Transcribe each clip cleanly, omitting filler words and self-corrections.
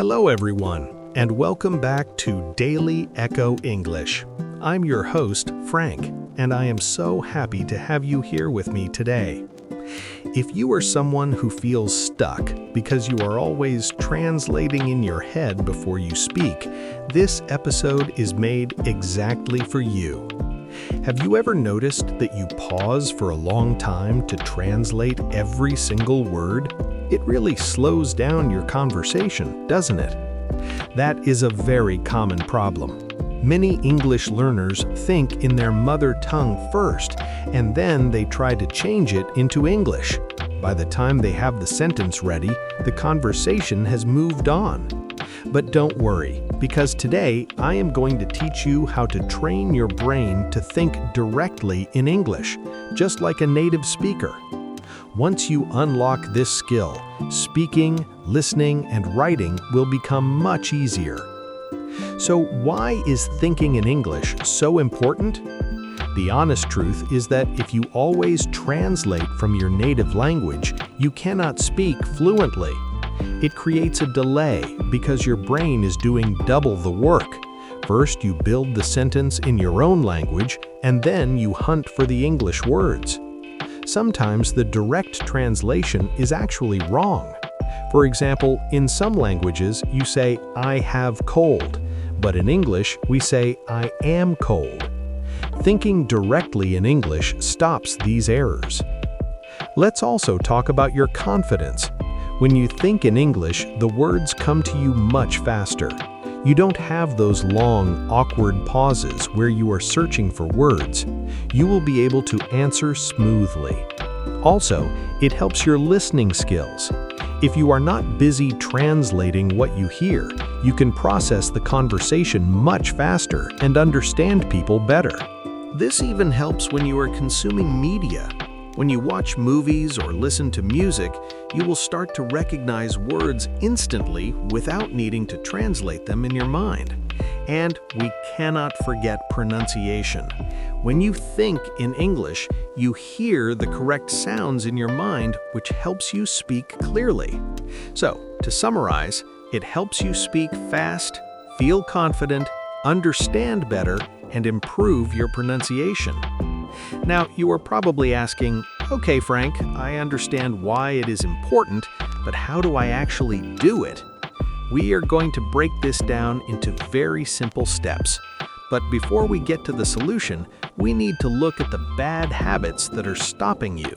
Hello everyone, and welcome back to Daily Echo English. I'm your host, Frank, and I am so happy to have you here with me today. If you are someone who feels stuck because you are always translating in your head before you speak, this episode is made exactly for you. Have you ever noticed that you pause for a long time to translate every single word? It really slows down your conversation, doesn't it? That is a very common problem. Many English learners think in their mother tongue first, and then they try to change it into English. By the time they have the sentence ready, the conversation has moved on. But don't worry, because today I am going to teach you how to train your brain to think directly in English, just like a native speaker. Once you unlock this skill, speaking, listening, and writing will become much easier. So why is thinking in English so important? The honest truth is that if you always translate from your native language, you cannot speak fluently. It creates a delay because your brain is doing double the work. First, you build the sentence in your own language, and then you hunt for the English words. Sometimes the direct translation is actually wrong. For example, in some languages, you say, "I have cold," but in English, we say, "I am cold." Thinking directly in English stops these errors. Let's also talk about your confidence. When you think in English, the words come to you much faster. You don't have those long, awkward pauses where you are searching for words. You will be able to answer smoothly. Also, it helps your listening skills. If you are not busy translating what you hear, you can process the conversation much faster and understand people better. This even helps when you are consuming media. When you watch movies or listen to music, you will start to recognize words instantly without needing to translate them in your mind. And we cannot forget pronunciation. When you think in English, you hear the correct sounds in your mind, which helps you speak clearly. So, to summarize, it helps you speak fast, feel confident, understand better, and improve your pronunciation. Now, you are probably asking, "Okay, Frank, I understand why it is important, but how do I actually do it?" We are going to break this down into very simple steps. But before we get to the solution, we need to look at the bad habits that are stopping you.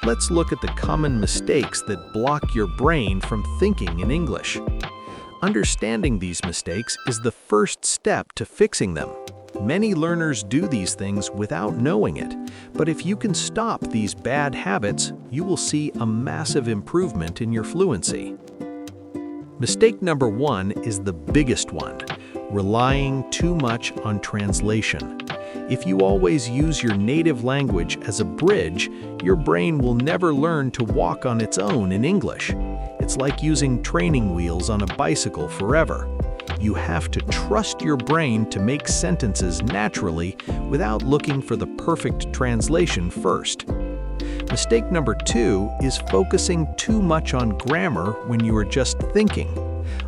Let's look at the common mistakes that block your brain from thinking in English. Understanding these mistakes is the first step to fixing them. Many learners do these things without knowing it, but if you can stop these bad habits, you will see a massive improvement in your fluency. Mistake number 1 is the biggest one: relying too much on translation. If you always use your native language as a bridge, your brain will never learn to walk on its own in English. It's like using training wheels on a bicycle forever. You have to trust your brain to make sentences naturally without looking for the perfect translation first. Mistake number 2 is focusing too much on grammar when you are just thinking.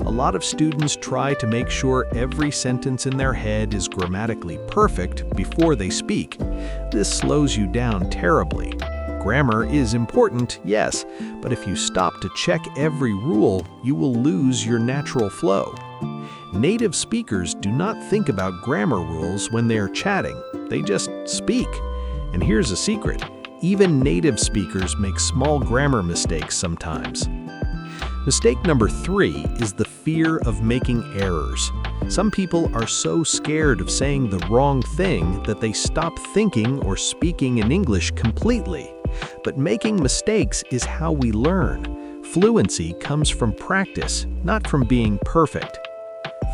A lot of students try to make sure every sentence in their head is grammatically perfect before they speak. This slows you down terribly. Grammar is important, yes, but if you stop to check every rule, you will lose your natural flow. Native speakers do not think about grammar rules when they are chatting. They just speak. And here's a secret: even native speakers make small grammar mistakes sometimes. Mistake number 3 is the fear of making errors. Some people are so scared of saying the wrong thing that they stop thinking or speaking in English completely. But making mistakes is how we learn. Fluency comes from practice, not from being perfect.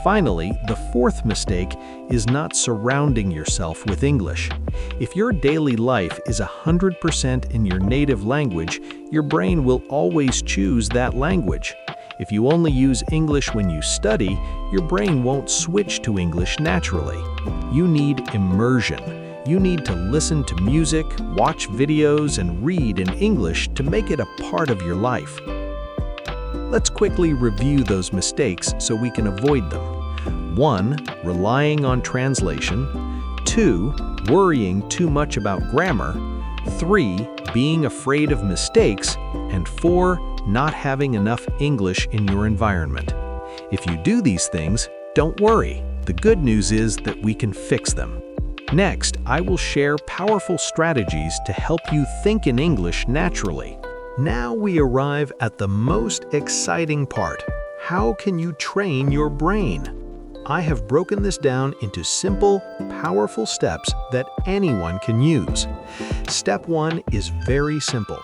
Finally, the 4th mistake is not surrounding yourself with English. If your daily life is 100% in your native language, your brain will always choose that language. If you only use English when you study, your brain won't switch to English naturally. You need immersion. You need to listen to music, watch videos, and read in English to make it a part of your life. Let's quickly review those mistakes so we can avoid them. 1. Relying on translation. 2. Worrying too much about grammar. 3. Being afraid of mistakes. And 4. Not having enough English in your environment. If you do these things, don't worry. The good news is that we can fix them. Next, I will share powerful strategies to help you think in English naturally. Now we arrive at the most exciting part. How can you train your brain? I have broken this down into simple, powerful steps that anyone can use. Step 1 is very simple.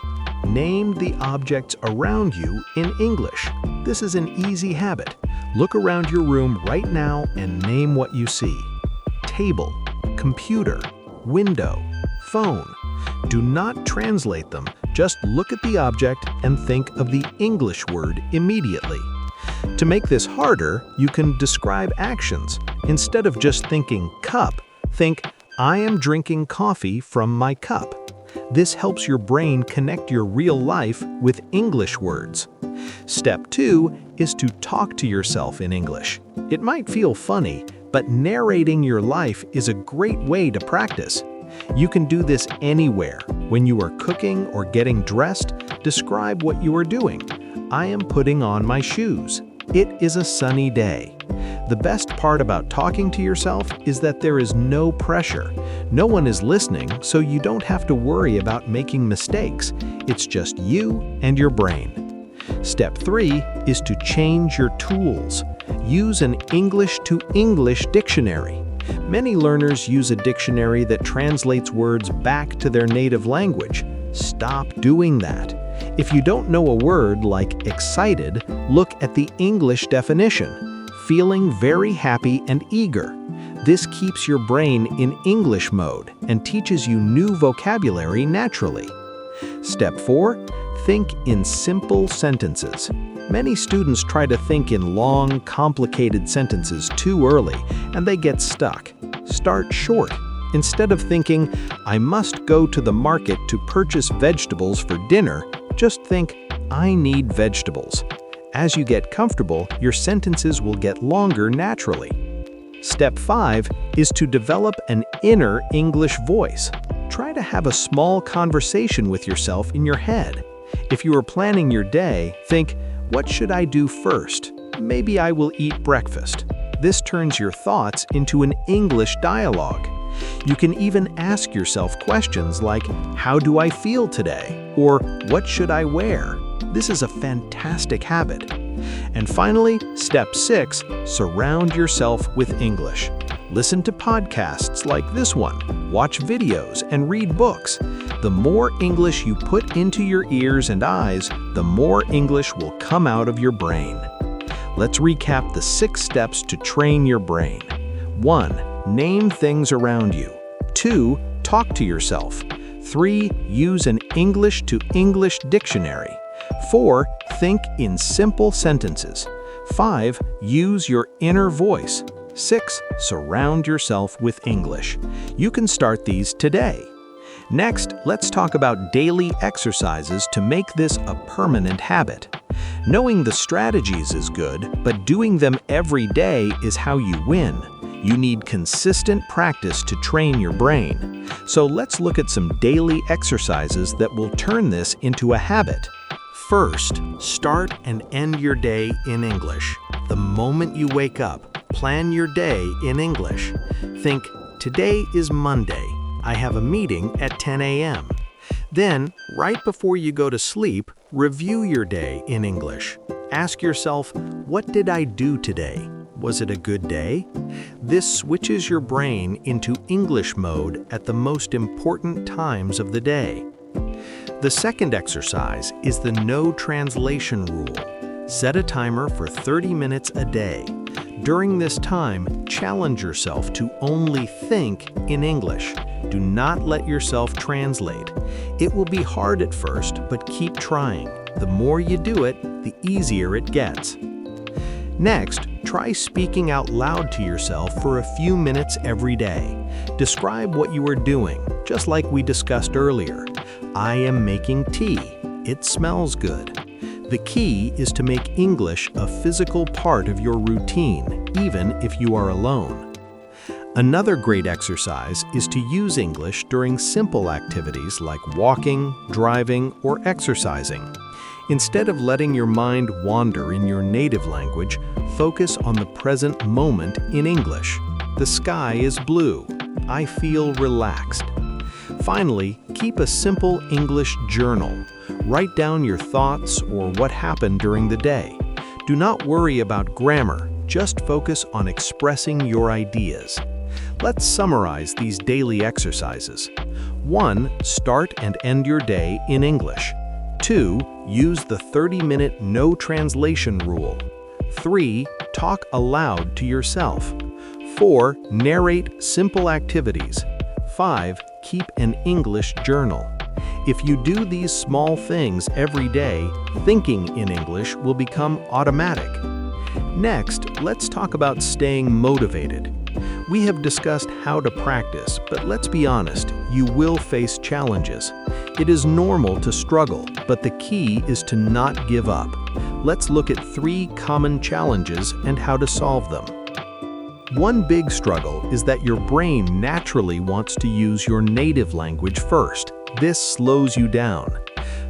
Name the objects around you in English. This is an easy habit. Look around your room right now and name what you see. Table, computer, window, phone. Do not translate them. Just look at the object and think of the English word immediately. To make this harder, you can describe actions. Instead of just thinking cup, think, I am drinking coffee from my cup. This helps your brain connect your real life with English words. Step 2 is to talk to yourself in English. It might feel funny, but narrating your life is a great way to practice. You can do this anywhere. When you are cooking or getting dressed, describe what you are doing. I am putting on my shoes. It is a sunny day. The best part about talking to yourself is that there is no pressure. No one is listening, so you don't have to worry about making mistakes. It's just you and your brain. Step 3 is to change your tools. Use an English to English dictionary. Many learners use a dictionary that translates words back to their native language. Stop doing that. If you don't know a word like excited, look at the English definition. Feeling very happy and eager. This keeps your brain in English mode and teaches you new vocabulary naturally. Step 4. Think in simple sentences. Many students try to think in long, complicated sentences too early, and they get stuck. Start short. Instead of thinking, I must go to the market to purchase vegetables for dinner, just think, I need vegetables. As you get comfortable, your sentences will get longer naturally. Step 5 is to develop an inner English voice. Try to have a small conversation with yourself in your head. If you are planning your day, think, what should I do first? Maybe I will eat breakfast. This turns your thoughts into an English dialogue. You can even ask yourself questions like, how do I feel today? Or what should I wear? This is a fantastic habit. And finally, step 6, surround yourself with English. Listen to podcasts like this one, watch videos, and read books. The more English you put into your ears and eyes, the more English will come out of your brain. Let's recap the 6 steps to train your brain. 1. Name things around you. 2. Talk to yourself. 3. Use an English to English dictionary. 4. Think in simple sentences. 5. Use your inner voice. 6. Surround yourself with English. You can start these today. Next, let's talk about daily exercises to make this a permanent habit. Knowing the strategies is good, but doing them every day is how you win. You need consistent practice to train your brain. So let's look at some daily exercises that will turn this into a habit. First, start and end your day in English. The moment you wake up, plan your day in English. Think, today is Monday. I have a meeting at 10 a.m. Then, right before you go to sleep, review your day in English. Ask yourself, what did I do today? Was it a good day? This switches your brain into English mode at the most important times of the day. The second exercise is the no translation rule. Set a timer for 30 minutes a day. During this time, challenge yourself to only think in English. Do not let yourself translate. It will be hard at first, but keep trying. The more you do it, the easier it gets. Next, try speaking out loud to yourself for a few minutes every day. Describe what you are doing, just like we discussed earlier. I am making tea. It smells good. The key is to make English a physical part of your routine, even if you are alone. Another great exercise is to use English during simple activities like walking, driving, or exercising. Instead of letting your mind wander in your native language, focus on the present moment in English. The sky is blue. I feel relaxed. Finally, keep a simple English journal. Write down your thoughts or what happened during the day. Do not worry about grammar, just focus on expressing your ideas. Let's summarize these daily exercises. 1. Start and end your day in English. 2. Use the 30-minute no translation rule. 3. Talk aloud to yourself. 4. Narrate simple activities. 5. Keep an English journal. If you do these small things every day, thinking in English will become automatic. Next, let's talk about staying motivated. We have discussed how to practice, but let's be honest, you will face challenges. It is normal to struggle, but the key is to not give up. Let's look at 3 common challenges and how to solve them. One big struggle is that your brain naturally wants to use your native language first. This slows you down.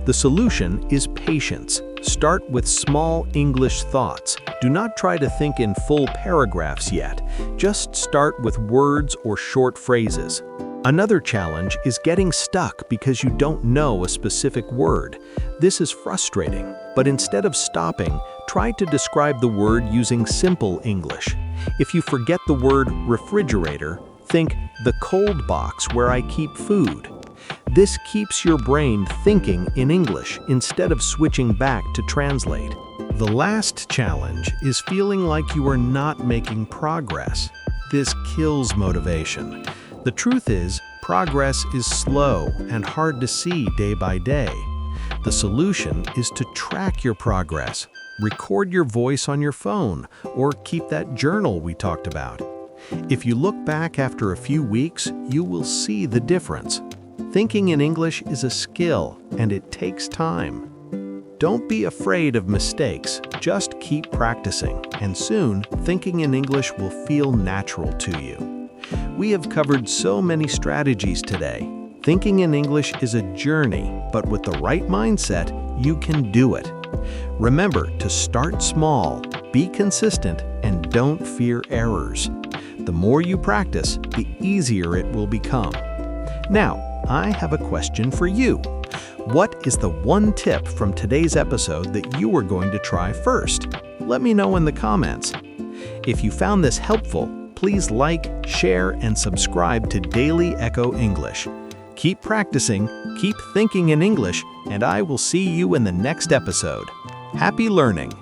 The solution is patience. Start with small English thoughts. Do not try to think in full paragraphs yet. Just start with words or short phrases. Another challenge is getting stuck because you don't know a specific word. This is frustrating, but instead of stopping, try to describe the word using simple English. If you forget the word refrigerator, think the cold box where I keep food. This keeps your brain thinking in English instead of switching back to translate. The last challenge is feeling like you are not making progress. This kills motivation. The truth is, progress is slow and hard to see day by day. The solution is to track your progress. Record your voice on your phone or keep that journal we talked about. If you look back after a few weeks, you will see the difference. Thinking in English is a skill and it takes time. Don't be afraid of mistakes, just keep practicing, and soon thinking in English will feel natural to you. We have covered so many strategies today. Thinking in English is a journey, but with the right mindset, you can do it. Remember to start small, be consistent, and don't fear errors. The more you practice, the easier it will become. Now, I have a question for you. What is the one tip from today's episode that you are going to try first? Let me know in the comments. If you found this helpful, please like, share, and subscribe to Daily Echo English. Keep practicing, keep thinking in English, and I will see you in the next episode. Happy learning!